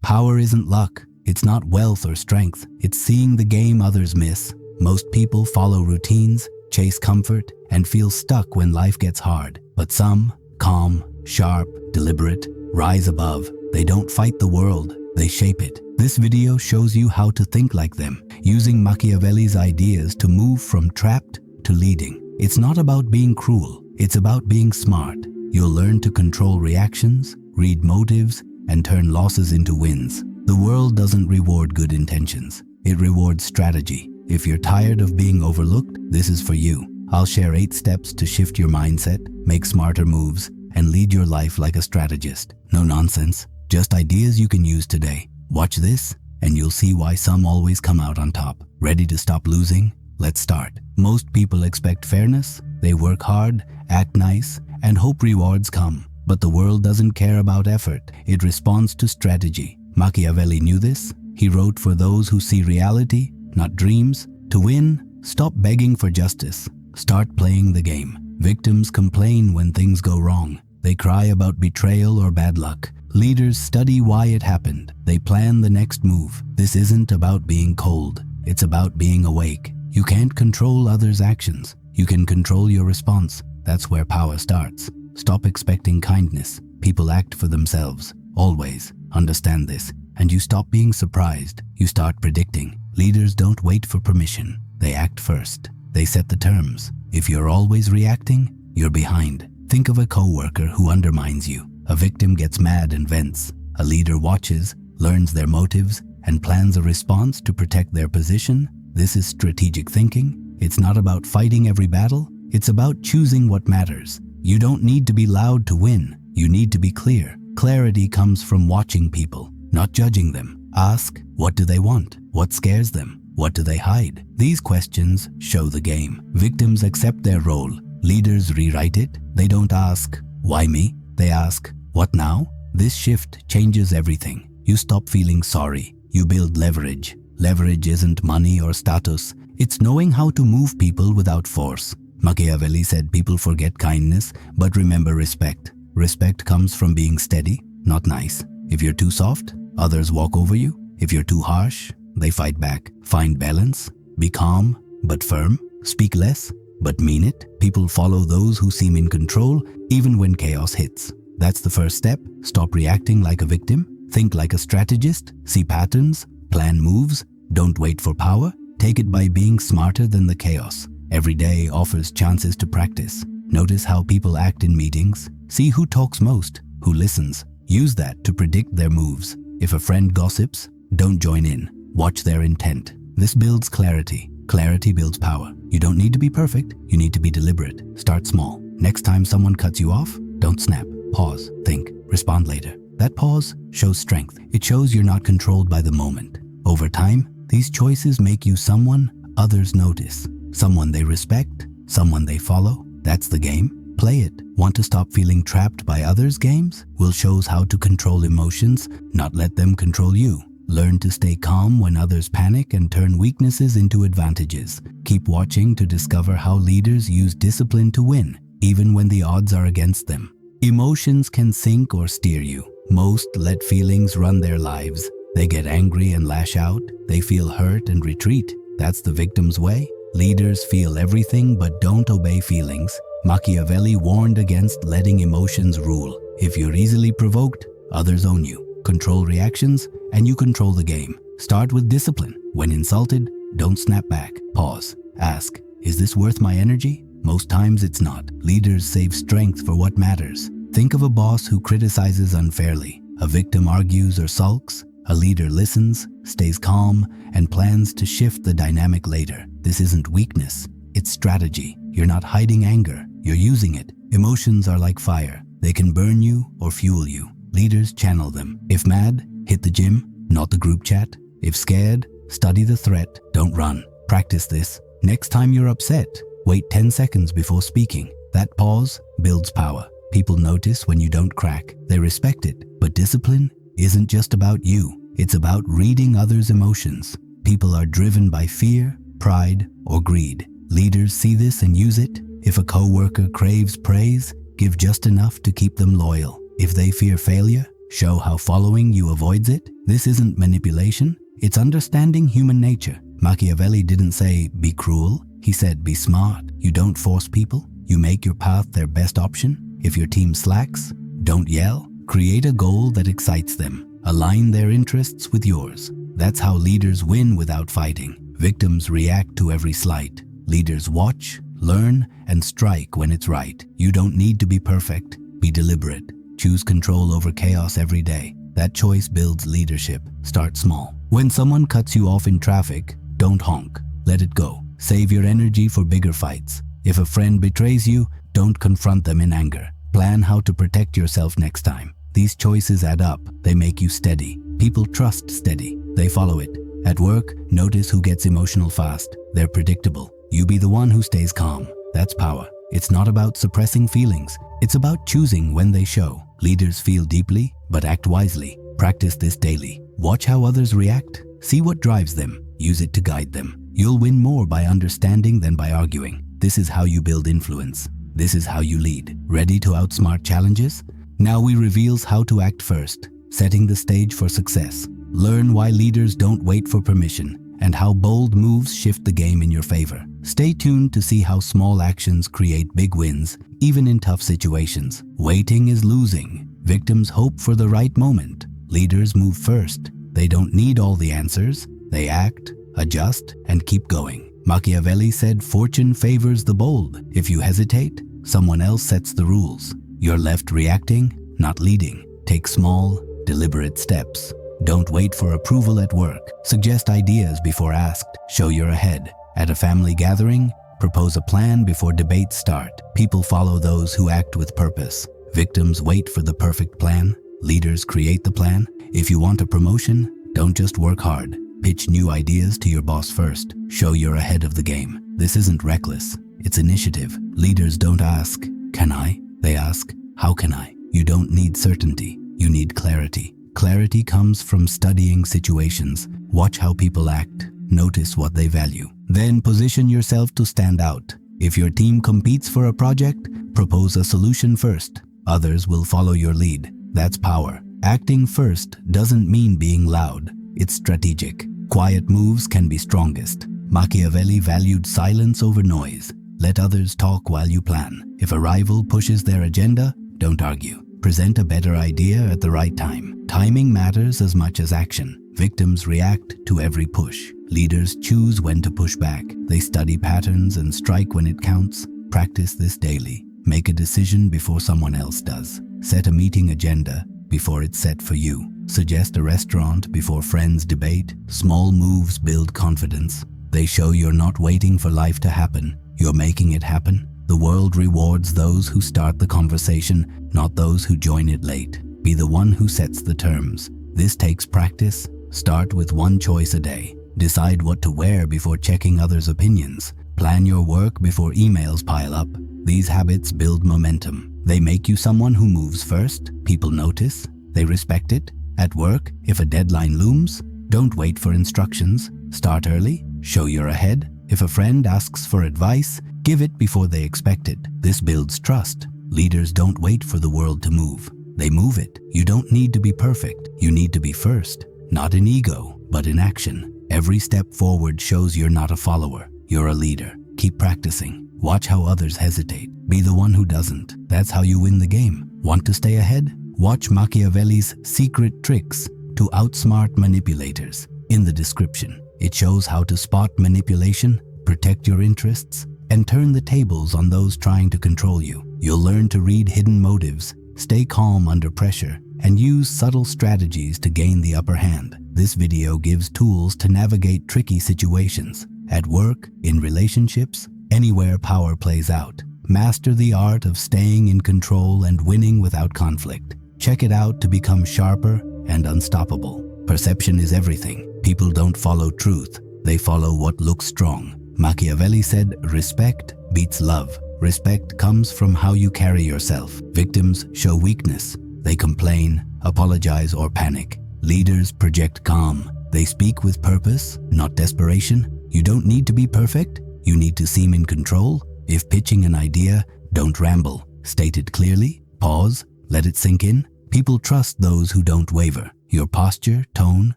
Power isn't luck. It's not wealth or strength. It's seeing the game others miss. Most people follow routines, chase comfort, and feel stuck when life gets hard. But some, calm, sharp, deliberate, rise above. They don't fight the world, they shape it. This video shows you how to think like them, using Machiavelli's ideas to move from trapped to leading. It's not about being cruel, it's about being smart. You'll learn to control reactions, read motives, and turn losses into wins. The world doesn't reward good intentions, it rewards strategy. If you're tired of being overlooked, this is for you. I'll share 8 steps to shift your mindset, make smarter moves, and lead your life like a strategist. No nonsense, just ideas you can use today. Watch this, and you'll see why some always come out on top. Ready to stop losing? Let's start. Most people expect fairness. They work hard, act nice, and hope rewards come. But the world doesn't care about effort. It responds to strategy. Machiavelli knew this. He wrote, for those who see reality, not dreams. To win, stop begging for justice. Start playing the game. Victims complain when things go wrong. They cry about betrayal or bad luck. Leaders study why it happened. They plan the next move. This isn't about being cold. It's about being awake. You can't control others' actions. You can control your response. That's where power starts. Stop expecting kindness. People act for themselves. Always. Understand this. And you stop being surprised. You start predicting. Leaders don't wait for permission. They act first. They set the terms. If you're always reacting, you're behind. Think of a coworker who undermines you. A victim gets mad and vents. A leader watches, learns their motives, and plans a response to protect their position. This is strategic thinking. It's not about fighting every battle. It's about choosing what matters. You don't need to be loud to win. You need to be clear. Clarity comes from watching people, not judging them. Ask, what do they want? What scares them? What do they hide? These questions show the game. Victims accept their role. Leaders rewrite it. They don't ask, why me? They ask, what now? This shift changes everything. You stop feeling sorry. You build leverage. Leverage isn't money or status. It's knowing how to move people without force. Machiavelli said people forget kindness, but remember respect. Respect comes from being steady, not nice. If you're too soft, others walk over you. If you're too harsh, they fight back. Find balance. Be calm, but firm. Speak less, but mean it. People follow those who seem in control, even when chaos hits. That's the first step. Stop reacting like a victim. Think like a strategist. See patterns. Plan moves. Don't wait for power. Take it by being smarter than the chaos. Every day offers chances to practice. Notice how people act in meetings. See who talks most, who listens. Use that to predict their moves. If a friend gossips, don't join in. Watch their intent. This builds clarity. Clarity builds power. You don't need to be perfect. You need to be deliberate. Start small. Next time someone cuts you off, don't snap. Pause, think, respond later. That pause shows strength. It shows you're not controlled by the moment. Over time, these choices make you someone others notice. Someone they respect, someone they follow. That's the game. Play it. Want to stop feeling trapped by others' games? We'll show how to control emotions, not let them control you. Learn to stay calm when others panic and turn weaknesses into advantages. Keep watching to discover how leaders use discipline to win, even when the odds are against them. Emotions can sink or steer you. Most let feelings run their lives. They get angry and lash out. They feel hurt and retreat. That's the victim's way. Leaders feel everything but don't obey feelings. Machiavelli warned against letting emotions rule. If you're easily provoked, others own you. Control reactions, and you control the game. Start with discipline. When insulted, don't snap back. Pause. Ask, is this worth my energy? Most times it's not. Leaders save strength for what matters. Think of a boss who criticizes unfairly. A victim argues or sulks. A leader listens, stays calm, and plans to shift the dynamic later. This isn't weakness. It's strategy. You're not hiding anger. You're using it. Emotions are like fire. They can burn you or fuel you. Leaders channel them. If mad, hit the gym, not the group chat. If scared, study the threat. Don't run. Practice this. Next time you're upset, wait 10 seconds before speaking. That pause builds power. People notice when you don't crack. They respect it. But discipline isn't just about you. It's about reading others' emotions. People are driven by fear, pride, or greed. Leaders see this and use it. If a coworker craves praise, give just enough to keep them loyal. If they fear failure, Show how following you avoids it. This isn't manipulation, it's understanding human nature. Machiavelli didn't say, be cruel. He said, be smart. You don't force people. You make your path their best option. If your team slacks, don't yell. Create a goal that excites them. Align their interests with yours. That's how leaders win without fighting. Victims react to every slight. Leaders watch, learn, and strike when it's right. You don't need to be perfect. Be deliberate. Choose control over chaos every day. That choice builds leadership. Start small. When someone cuts you off in traffic, don't honk. Let it go. Save your energy for bigger fights. If a friend betrays you, don't confront them in anger. Plan how to protect yourself next time. These choices add up. They make you steady. People trust steady. They follow it. At work, notice who gets emotional fast. They're predictable. You be the one who stays calm. That's power. It's not about suppressing feelings. It's about choosing when they show. Leaders feel deeply, but act wisely. Practice this daily. Watch how others react. See what drives them. Use it to guide them. You'll win more by understanding than by arguing. This is how you build influence. This is how you lead. Ready to outsmart challenges? Now we reveals how to act first, setting the stage for success. Learn why leaders don't wait for permission and how bold moves shift the game in your favor. Stay tuned to see how small actions create big wins, even in tough situations. Waiting is losing. Victims hope for the right moment. Leaders move first. They don't need all the answers. They act, adjust, and keep going. Machiavelli said, fortune favors the bold. If you hesitate, someone else sets the rules. You're left reacting, not leading. Take small, deliberate steps. Don't wait for approval at work. Suggest ideas before asked. Show you're ahead. At a family gathering, propose a plan before debates start. People follow those who act with purpose. Victims wait for the perfect plan. Leaders create the plan. If you want a promotion, don't just work hard. Pitch new ideas to your boss first. Show you're ahead of the game. This isn't reckless. It's initiative. Leaders don't ask, can I? They ask, how can I? You don't need certainty. You need clarity. Clarity comes from studying situations. Watch how people act. Notice what they value. Then position yourself to stand out. If your team competes for a project, propose a solution first. Others will follow your lead. That's power. Acting first doesn't mean being loud. It's strategic. Quiet moves can be strongest. Machiavelli valued silence over noise. Let others talk while you plan. If a rival pushes their agenda, don't argue. Present a better idea at the right time. Timing matters as much as action. Victims react to every push. Leaders choose when to push back. They study patterns and strike when it counts. Practice this daily. Make a decision before someone else does. Set a meeting agenda before it's set for you. Suggest a restaurant before friends debate. Small moves build confidence. They show you're not waiting for life to happen. You're making it happen. The world rewards those who start the conversation, not those who join it late. Be the one who sets the terms. This takes practice. Start with one choice a day. Decide what to wear before checking others' opinions. Plan your work before emails pile up. These habits build momentum. They make you someone who moves first. People notice. They respect it. At work, if a deadline looms, don't wait for instructions. Start early. Show you're ahead. If a friend asks for advice, give it before they expect it. This builds trust. Leaders don't wait for the world to move. They move it. You don't need to be perfect. You need to be first. Not in ego, but in action. Every step forward shows you're not a follower. You're a leader. Keep practicing. Watch how others hesitate. Be the one who doesn't. That's how you win the game. Want to stay ahead? Watch Machiavelli's Secret Tricks to Outsmart Manipulators in the description. It shows how to spot manipulation, protect your interests, and turn the tables on those trying to control you. You'll learn to read hidden motives, stay calm under pressure, and use subtle strategies to gain the upper hand. This video gives tools to navigate tricky situations. At work, in relationships, anywhere power plays out. Master the art of staying in control and winning without conflict. Check it out to become sharper and unstoppable. Perception is everything. People don't follow truth. They follow what looks strong. Machiavelli said, respect beats love. Respect comes from how you carry yourself. Victims show weakness. They complain, apologize, or panic. Leaders project calm. They speak with purpose, not desperation. You don't need to be perfect. You need to seem in control. If pitching an idea, don't ramble. State it clearly. Pause. Let it sink in. People trust those who don't waver. Your posture, tone,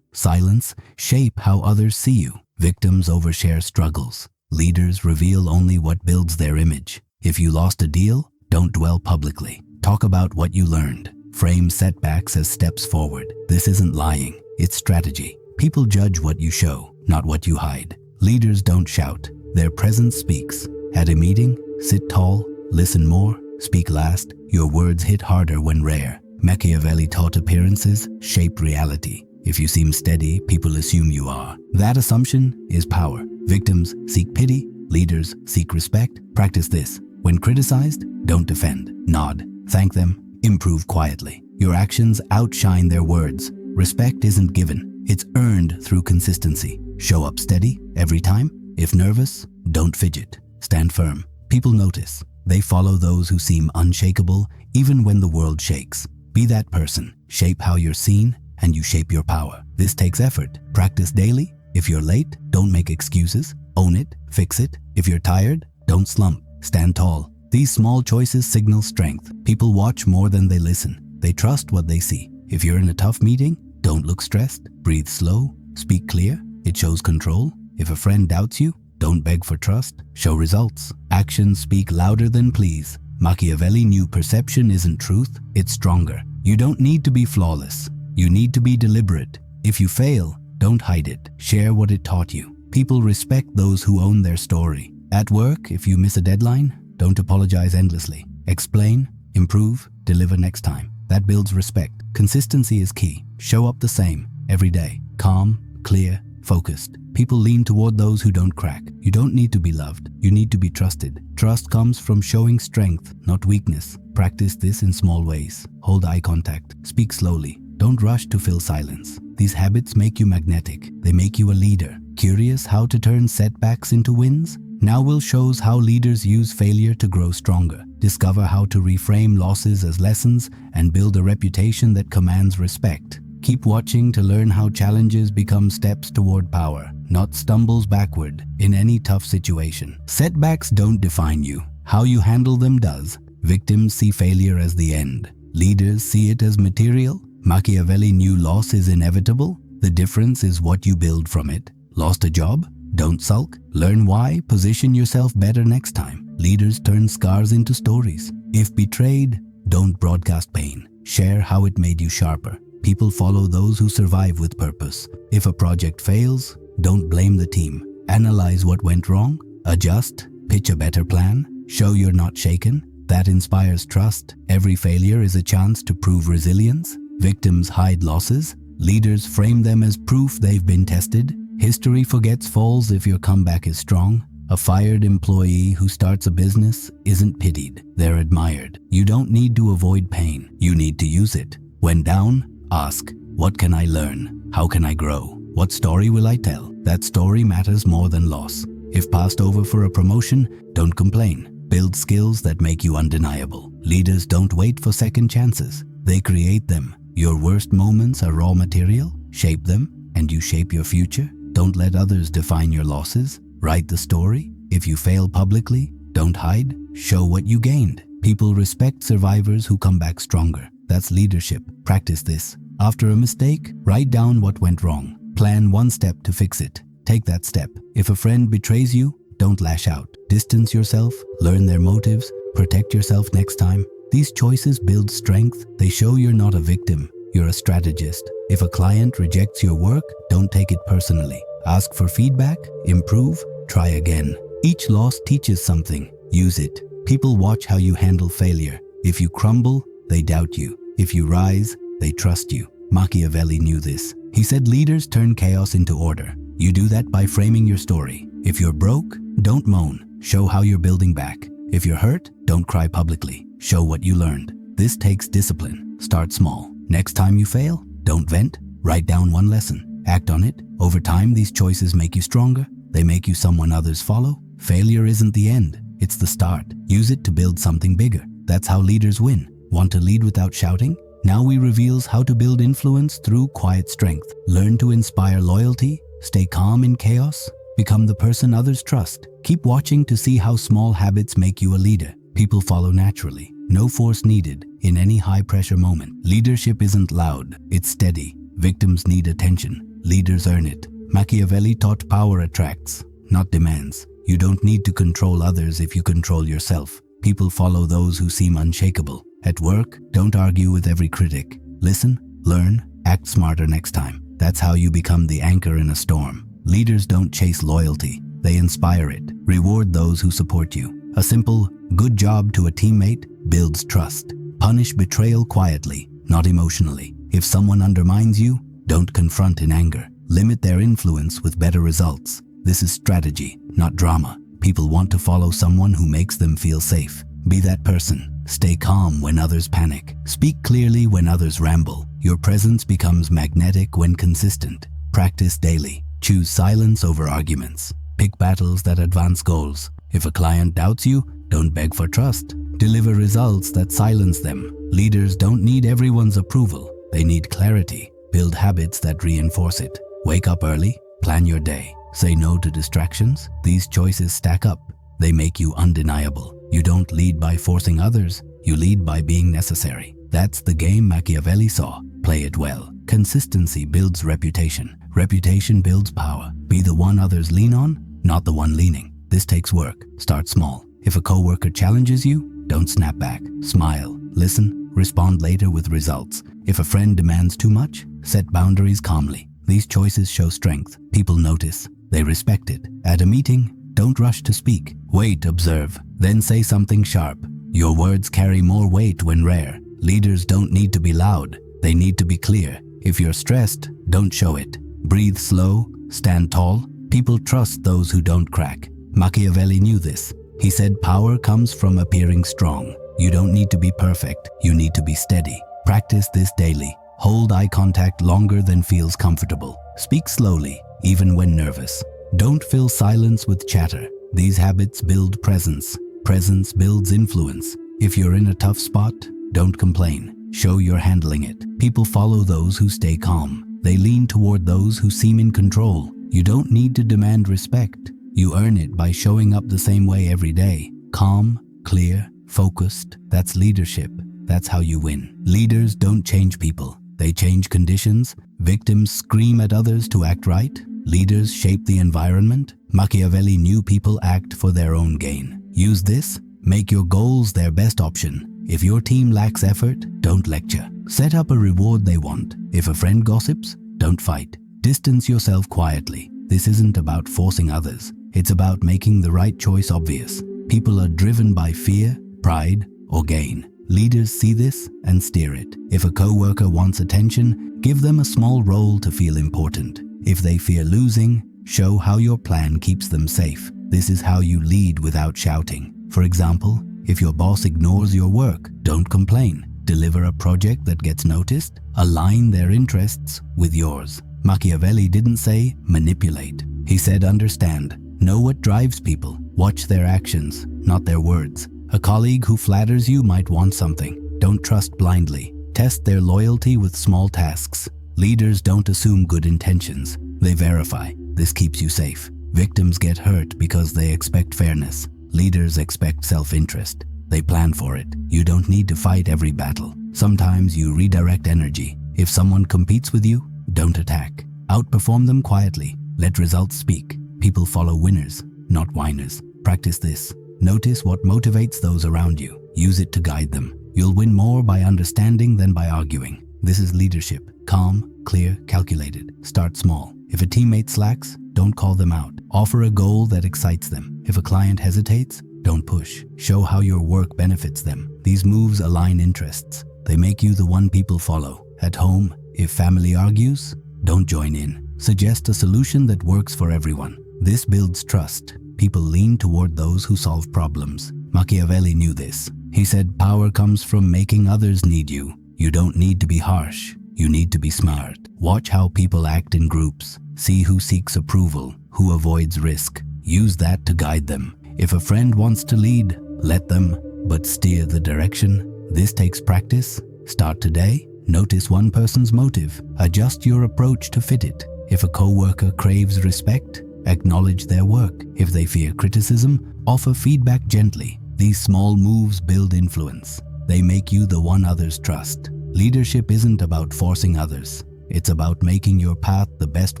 silence shape how others see you. Victims overshare struggles. Leaders reveal only what builds their image. If you lost a deal, don't dwell publicly. Talk about what you learned. Frame setbacks as steps forward. This isn't lying, it's strategy. People judge what you show, not what you hide. Leaders don't shout. Their presence speaks. At a meeting, sit tall, listen more, speak last. Your words hit harder when rare. Machiavelli taught appearances shape reality. If you seem steady, people assume you are. That assumption is power. Victims seek pity, leaders seek respect. Practice this. When criticized, don't defend. Nod, thank them, improve quietly. Your actions outshine their words. Respect isn't given, it's earned through consistency. Show up steady every time. If nervous, don't fidget. Stand firm. People notice. They follow those who seem unshakable even when the world shakes. Be that person. Shape how you're seen, and you shape your power. This takes effort. Practice daily. If you're late, don't make excuses. Own it. Fix it. If you're tired, don't slump. Stand tall. These small choices signal strength. People watch more than they listen. They trust what they see. If you're in a tough meeting, don't look stressed. Breathe slow. Speak clear. It shows control. If a friend doubts you, don't beg for trust. Show results. Actions speak louder than pleas. Machiavelli knew perception isn't truth, it's stronger. You don't need to be flawless. You need to be deliberate. If you fail, don't hide it. Share what it taught you. People respect those who own their story. At work, if you miss a deadline, don't apologize endlessly. Explain, improve, deliver next time. That builds respect. Consistency is key. Show up the same every day. Calm, clear, focused. People lean toward those who don't crack. You don't need to be loved. You need to be trusted. Trust comes from showing strength, not weakness. Practice this in small ways. Hold eye contact. Speak slowly. Don't rush to fill silence. These habits make you magnetic. They make you a leader. Curious how to turn setbacks into wins? Now we'll shows how leaders use failure to grow stronger. Discover how to reframe losses as lessons and build a reputation that commands respect. Keep watching to learn how challenges become steps toward power, not stumbles backward in any tough situation. Setbacks don't define you. How you handle them does. Victims see failure as the end. Leaders see it as material. Machiavelli knew loss is inevitable. The difference is what you build from it. Lost a job? Don't sulk. Learn why. Position yourself better next time. Leaders turn scars into stories. If betrayed, don't broadcast pain. Share how it made you sharper. People follow those who survive with purpose. If a project fails, don't blame the team. Analyze what went wrong. Adjust. Pitch a better plan. Show you're not shaken. That inspires trust. Every failure is a chance to prove resilience. Victims hide losses. Leaders frame them as proof they've been tested. History forgets falls if your comeback is strong. A fired employee who starts a business isn't pitied. They're admired. You don't need to avoid pain. You need to use it. When down, ask, what can I learn? How can I grow? What story will I tell? That story matters more than loss. If passed over for a promotion, don't complain. Build skills that make you undeniable. Leaders don't wait for second chances. They create them. Your worst moments are raw material. Shape them, and you shape your future. Don't let others define your losses. Write the story. If you fail publicly, don't hide. Show what you gained. People respect survivors who come back stronger. That's leadership. Practice this. After a mistake, write down what went wrong. Plan one step to fix it. Take that step. If a friend betrays you, don't lash out. Distance yourself, learn their motives, protect yourself next time. These choices build strength. They show you're not a victim. You're a strategist. If a client rejects your work, don't take it personally. Ask for feedback, improve, try again. Each loss teaches something. Use it. People watch how you handle failure. If you crumble, they doubt you. If you rise, they trust you. Machiavelli knew this. He said leaders turn chaos into order. You do that by framing your story. If you're broke, don't moan. Show how you're building back. If you're hurt, don't cry publicly. Show what you learned. This takes discipline. Start small. Next time you fail, don't vent. Write down one lesson. Act on it. Over time, these choices make you stronger. They make you someone others follow. Failure isn't the end. It's the start. Use it to build something bigger. That's how leaders win. Want to lead without shouting? Now we reveals how to build influence through quiet strength. Learn to inspire loyalty. Stay calm in chaos. Become the person others trust. Keep watching to see how small habits make you a leader. People follow naturally. No force needed in any high-pressure moment. Leadership isn't loud, it's steady. Victims need attention. Leaders earn it. Machiavelli taught power attracts, not demands. You don't need to control others if you control yourself. People follow those who seem unshakable. At work, don't argue with every critic. Listen, learn, act smarter next time. That's how you become the anchor in a storm. Leaders don't chase loyalty, they inspire it. Reward those who support you. A simple, good job to a teammate builds trust. Punish betrayal quietly, not emotionally. If someone undermines you, don't confront in anger. Limit their influence with better results. This is strategy, not drama. People want to follow someone who makes them feel safe. Be that person. Stay calm when others panic. Speak clearly when others ramble. Your presence becomes magnetic when consistent. Practice daily. Choose silence over arguments. Pick battles that advance goals. If a client doubts you, don't beg for trust. Deliver results that silence them. Leaders don't need everyone's approval. They need clarity. Build habits that reinforce it. Wake up early. Plan your day. Say no to distractions. These choices stack up. They make you undeniable. You don't lead by forcing others. You lead by being necessary. That's the game Machiavelli saw. Play it well. Consistency builds reputation. Reputation builds power. Be the one others lean on, not the one leaning. This takes work. Start small. If a coworker challenges you, don't snap back. Smile. Listen. Respond later with results. If a friend demands too much, set boundaries calmly. These choices show strength. People notice. They respect it. At a meeting, don't rush to speak. Wait, observe, then say something sharp. Your words carry more weight when rare. Leaders don't need to be loud. They need to be clear. If you're stressed, don't show it. Breathe slow, stand tall. People trust those who don't crack. Machiavelli knew this. He said power comes from appearing strong. You don't need to be perfect. You need to be steady. Practice this daily. Hold eye contact longer than feels comfortable. Speak slowly, even when nervous. Don't fill silence with chatter. These habits build presence. Presence builds influence. If you're in a tough spot, don't complain. Show you're handling it. People follow those who stay calm. They lean toward those who seem in control. You don't need to demand respect. You earn it by showing up the same way every day. Calm, clear, focused. That's leadership. That's how you win. Leaders don't change people. They change conditions. Victims scream at others to act right. Leaders shape the environment. Machiavelli knew people act for their own gain. Use this. Make your goals their best option. If your team lacks effort, don't lecture. Set up a reward they want. If a friend gossips, don't fight. Distance yourself quietly. This isn't about forcing others. It's about making the right choice obvious. People are driven by fear, pride, or gain. Leaders see this and steer it. If a coworker wants attention, give them a small role to feel important. If they fear losing, show how your plan keeps them safe. This is how you lead without shouting. For example, if your boss ignores your work, don't complain. Deliver a project that gets noticed. Align their interests with yours. Machiavelli didn't say manipulate. He said understand. Know what drives people. Watch their actions, not their words. A colleague who flatters you might want something. Don't trust blindly. Test their loyalty with small tasks. Leaders don't assume good intentions. They verify. This keeps you safe. Victims get hurt because they expect fairness. Leaders expect self-interest. They plan for it. You don't need to fight every battle. Sometimes you redirect energy. If someone competes with you, don't attack. Outperform them quietly. Let results speak. People follow winners, not whiners. Practice this. Notice what motivates those around you. Use it to guide them. You'll win more by understanding than by arguing. This is leadership. Calm, clear, calculated. Start small. If a teammate slacks, don't call them out. Offer a goal that excites them. If a client hesitates, don't push. Show how your work benefits them. These moves align interests. They make you the one people follow. At home, if family argues, don't join in. Suggest a solution that works for everyone. This builds trust. People lean toward those who solve problems. Machiavelli knew this. He said power comes from making others need you. You don't need to be harsh. You need to be smart. Watch how people act in groups. See who seeks approval, who avoids risk. Use that to guide them. If a friend wants to lead, let them, but steer the direction. This takes practice. Start today. Notice one person's motive. Adjust your approach to fit it. If a coworker craves respect, acknowledge their work. If they fear criticism, offer feedback gently. These small moves build influence. They make you the one others trust. Leadership isn't about forcing others. It's about making your path the best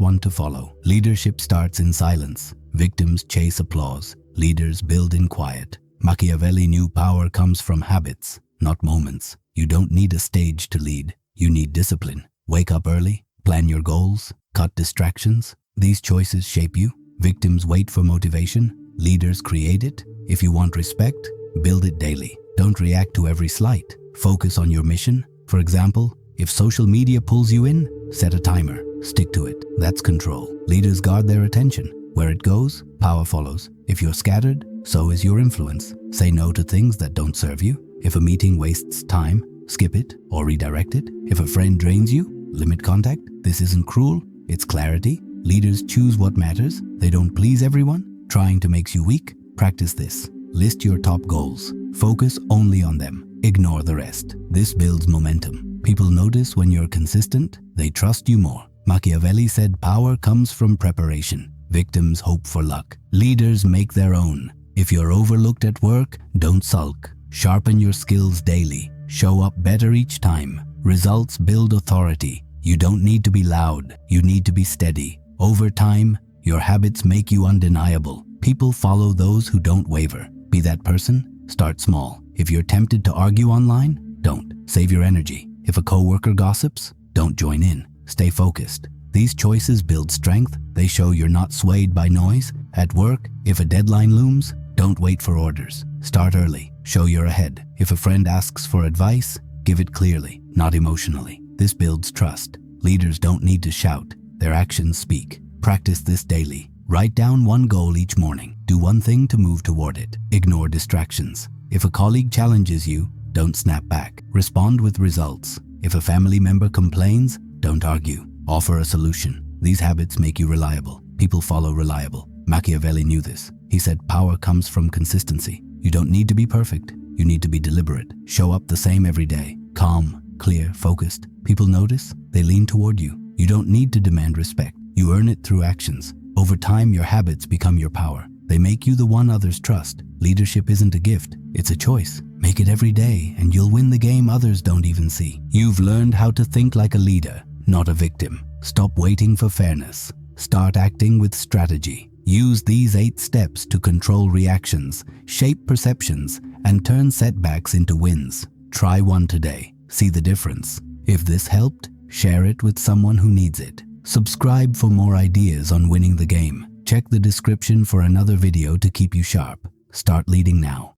one to follow. Leadership starts in silence. Victims chase applause. Leaders build in quiet. Machiavelli knew power comes from habits, not moments. You don't need a stage to lead. You need discipline. Wake up early, plan your goals, cut distractions. These choices shape you. Victims wait for motivation. Leaders create it. If you want respect, build it daily. Don't react to every slight. Focus on your mission. For example, if social media pulls you in, set a timer. Stick to it. That's control. Leaders guard their attention. Where it goes, power follows. If you're scattered, so is your influence. Say no to things that don't serve you. If a meeting wastes time, skip it or redirect it. If a friend drains you, limit contact. This isn't cruel, it's clarity. Leaders choose what matters. They don't please everyone. Trying to makes you weak. Practice this. List your top goals. Focus only on them. Ignore the rest. This builds momentum. People notice when you're consistent. They trust you more. Machiavelli said power comes from preparation. Victims hope for luck. Leaders make their own. If you're overlooked at work, don't sulk. Sharpen your skills daily. Show up better each time. Results build authority. You don't need to be loud. You need to be steady. Over time, your habits make you undeniable. People follow those who don't waver. Be that person. Start small. If you're tempted to argue online, don't. Save your energy. If a coworker gossips, don't join in. Stay focused. These choices build strength. They show you're not swayed by noise. At work, if a deadline looms, don't wait for orders. Start early. Show you're ahead. If a friend asks for advice, give it clearly, not emotionally. This builds trust. Leaders don't need to shout. Their actions speak. Practice this daily. Write down one goal each morning. Do one thing to move toward it. Ignore distractions. If a colleague challenges you, don't snap back. Respond with results. If a family member complains, don't argue. Offer a solution. These habits make you reliable. People follow reliable. Machiavelli knew this. He said power comes from consistency. You don't need to be perfect. You need to be deliberate. Show up the same every day. Calm, clear, focused. People notice. They lean toward you. You don't need to demand respect. You earn it through actions. Over time, your habits become your power. They make you the one others trust. Leadership isn't a gift. It's a choice. Make it every day and you'll win the game others don't even see. You've learned how to think like a leader, not a victim. Stop waiting for fairness. Start acting with strategy. Use these 8 steps to control reactions, shape perceptions, and turn setbacks into wins. Try one today. See the difference. If this helped, share it with someone who needs it. Subscribe for more ideas on winning the game. Check the description for another video to keep you sharp. Start leading now.